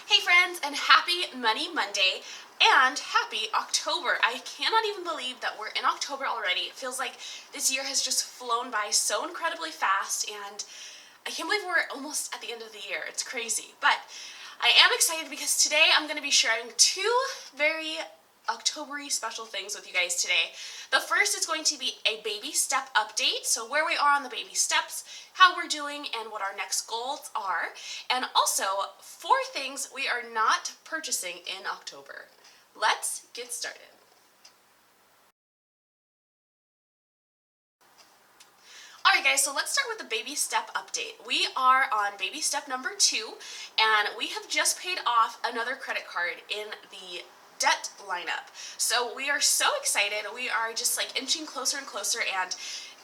Hey friends, and happy Money Monday and happy October. I cannot even believe that we're in October already. It feels like this year has just flown by so incredibly fast, and I can't believe we're almost at the end of the year. It's crazy. But I am excited because today I'm going to be sharing two very October-y special things with you guys today. The first is going to be a baby step update, so where we are on the baby steps, how we're doing, and what our next goals are, and also 4 things we are not purchasing in October. Let's get started. Alright guys, so let's start with the baby step update. We are on baby step number 2, and we have just paid off another credit card in the debt lineup. So we are so excited. We are just like inching closer and closer, and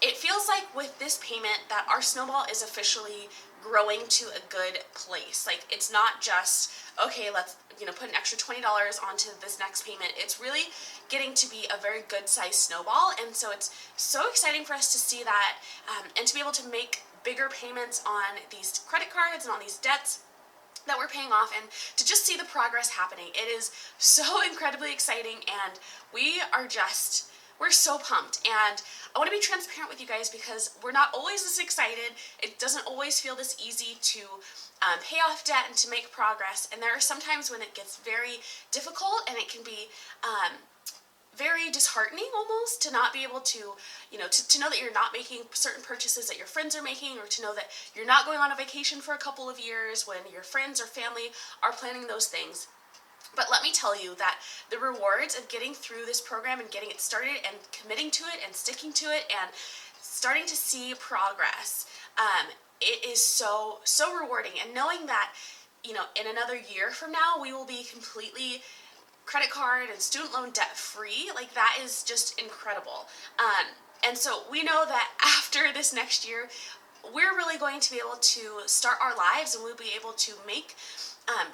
it feels like with this payment that our snowball is officially growing to a good place. Like, it's not just, okay, let's put an extra $20 onto this next payment. It's really getting to be a very good sized snowball, and so it's so exciting for us to see that and to be able to make bigger payments on these credit cards and on these debts that we're paying off, and to just see the progress happening. It is so incredibly exciting, and we're so pumped. And I want to be transparent with you guys because we're not always this excited. It doesn't always feel this easy to pay off debt and to make progress, and there are some times when it gets very difficult, and it can be very disheartening almost to not be able to, to know that you're not making certain purchases that your friends are making, or to know that you're not going on a vacation for a couple of years when your friends or family are planning those things. But let me tell you that the rewards of getting through this program and getting it started and committing to it and sticking to it and starting to see progress, it is so rewarding. And knowing that, in another year from now, we will be completely credit card and student loan debt free, like, that is just incredible. And so we know that after this next year, we're really going to be able to start our lives, and we'll be able to make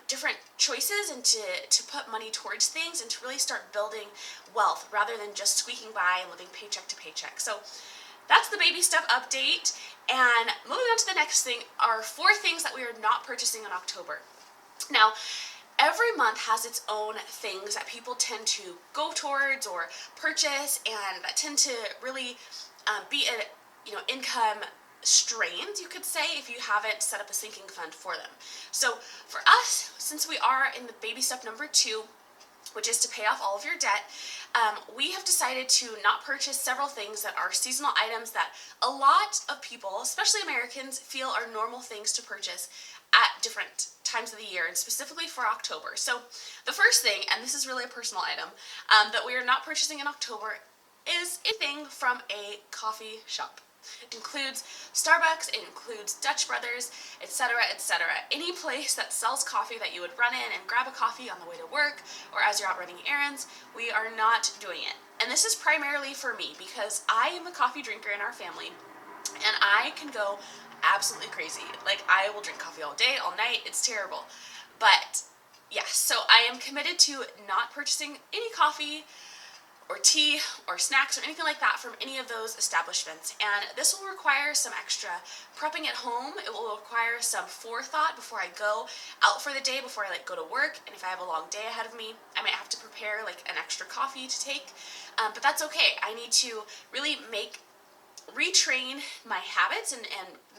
different choices and to put money towards things and to really start building wealth rather than just squeaking by and living paycheck to paycheck. So that's the baby step update. And moving on to the next thing are 4 things that we are not purchasing in October. Now, every month has its own things that people tend to go towards or purchase, and that tend to really be an income strains, you could say, if you haven't set up a sinking fund for them. So for us, since we are in the baby step number 2, which is to pay off all of your debt, we have decided to not purchase several things that are seasonal items that a lot of people, especially Americans, feel are normal things to purchase at different times of the year, and specifically for October. So the first thing, and this is really a personal item, that we are not purchasing in October is anything from a coffee shop. It includes Starbucks, it includes Dutch Brothers, etc., etc. Any place that sells coffee that you would run in and grab a coffee on the way to work or as you're out running errands, we are not doing it. And this is primarily for me because I am a coffee drinker in our family, and I can go absolutely crazy. Like, I will drink coffee all day, all night. It's terrible. But yes, so I am committed to not purchasing any coffee or tea or snacks or anything like that from any of those establishments. And this will require some extra prepping at home. It will require some forethought before I go out for the day, before I go to work. And if I have a long day ahead of me, I might have to prepare an extra coffee to take. But that's okay. I need to really retrain my habits and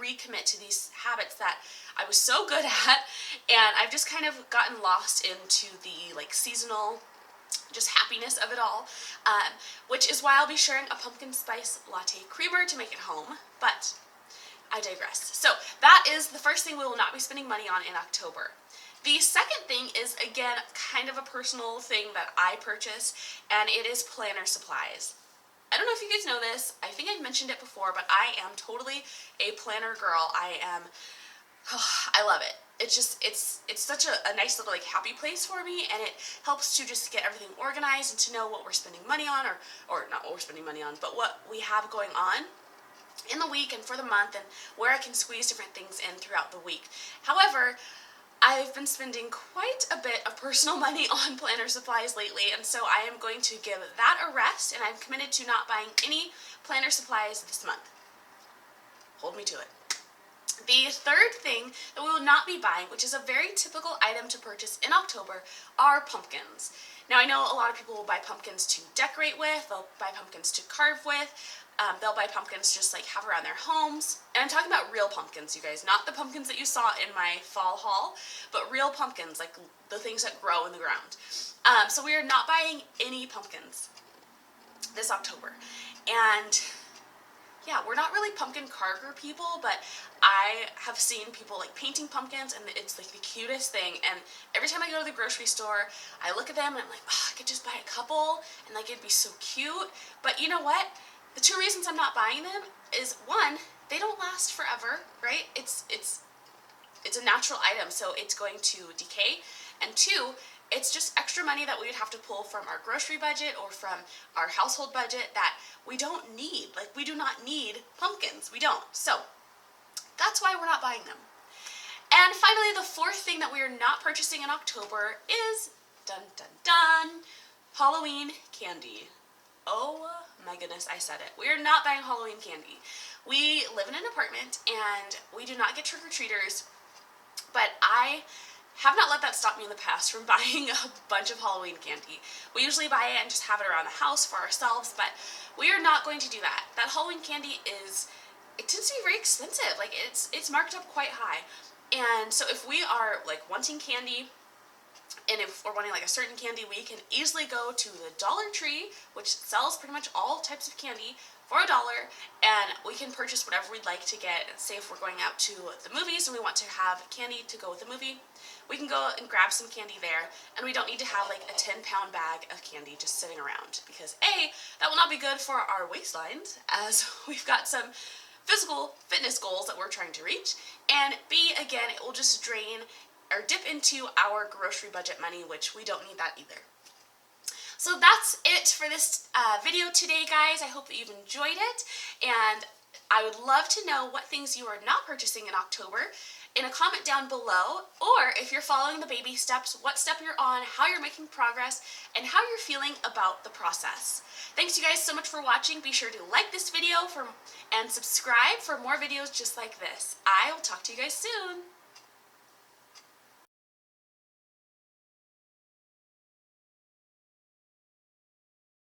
recommit to these habits that I was so good at, and I've just kind of gotten lost into the seasonal just happiness of it all, which is why I'll be sharing a pumpkin spice latte creamer to make at home, but I digress. So that is the first thing we will not be spending money on in October. The second thing is, again, kind of a personal thing that I purchase, and it is planner supplies. I don't know if you guys know this, I think I've mentioned it before, but I am totally a planner girl. I love it. It's such a nice little happy place for me, and it helps to just get everything organized and to know what we're spending money on, or not what we're spending money on, but what we have going on in the week and for the month, and where I can squeeze different things in throughout the week. However, I've been spending quite a bit of personal money on planner supplies lately, and so I am going to give that a rest, and I'm committed to not buying any planner supplies this month. Hold me to it. The third thing that we will not be buying, which is a very typical item to purchase in October, are pumpkins. Now I know a lot of people will buy pumpkins to decorate with, they'll buy pumpkins to carve with, they'll buy pumpkins just like have around their homes. And I'm talking about real pumpkins, you guys, not the pumpkins that you saw in my fall haul, but real pumpkins, like the things that grow in the ground. So we are not buying any pumpkins this October. And yeah, we're not really pumpkin carver people, but I have seen people like painting pumpkins, and it's like the cutest thing. And every time I go to the grocery store, I look at them and I'm like, oh, I could just buy a couple and like it'd be so cute. But you know what? The two reasons I'm not buying them is, one, they don't last forever, right? It's a natural item, so it's going to decay. And two, it's just extra money that we would have to pull from our grocery budget or from our household budget that we don't need. Like, we do not need pumpkins. We don't. So that's why we're not buying them. And finally, the fourth thing that we are not purchasing in October is, dun dun dun, Halloween candy. Oh my goodness, I said it. We are not buying Halloween candy. We live in an apartment and we do not get trick-or-treaters, but I have not let that stop me in the past from buying a bunch of Halloween candy. We usually buy it and just have it around the house for ourselves, but we are not going to do that. That Halloween candy it tends to be very expensive. Like, it's marked up quite high. And so if we are like wanting candy, and if we're wanting like a certain candy, we can easily go to the Dollar Tree, which sells pretty much all types of candy, for $1, and we can purchase whatever we'd like to get. Say if we're going out to the movies and we want to have candy to go with the movie, we can go and grab some candy there, and we don't need to have like a 10-pound bag of candy just sitting around, because A, that will not be good for our waistlines, as we've got some physical fitness goals that we're trying to reach, and B, again, it will just drain or dip into our grocery budget money, which we don't need that either. So that's it for this video today, guys. I hope that you've enjoyed it, and I would love to know what things you are not purchasing in October in a comment down below, or if you're following the baby steps, what step you're on, how you're making progress, and how you're feeling about the process. Thanks you guys so much for watching. Be sure to like this video and subscribe for more videos just like this. I will talk to you guys soon.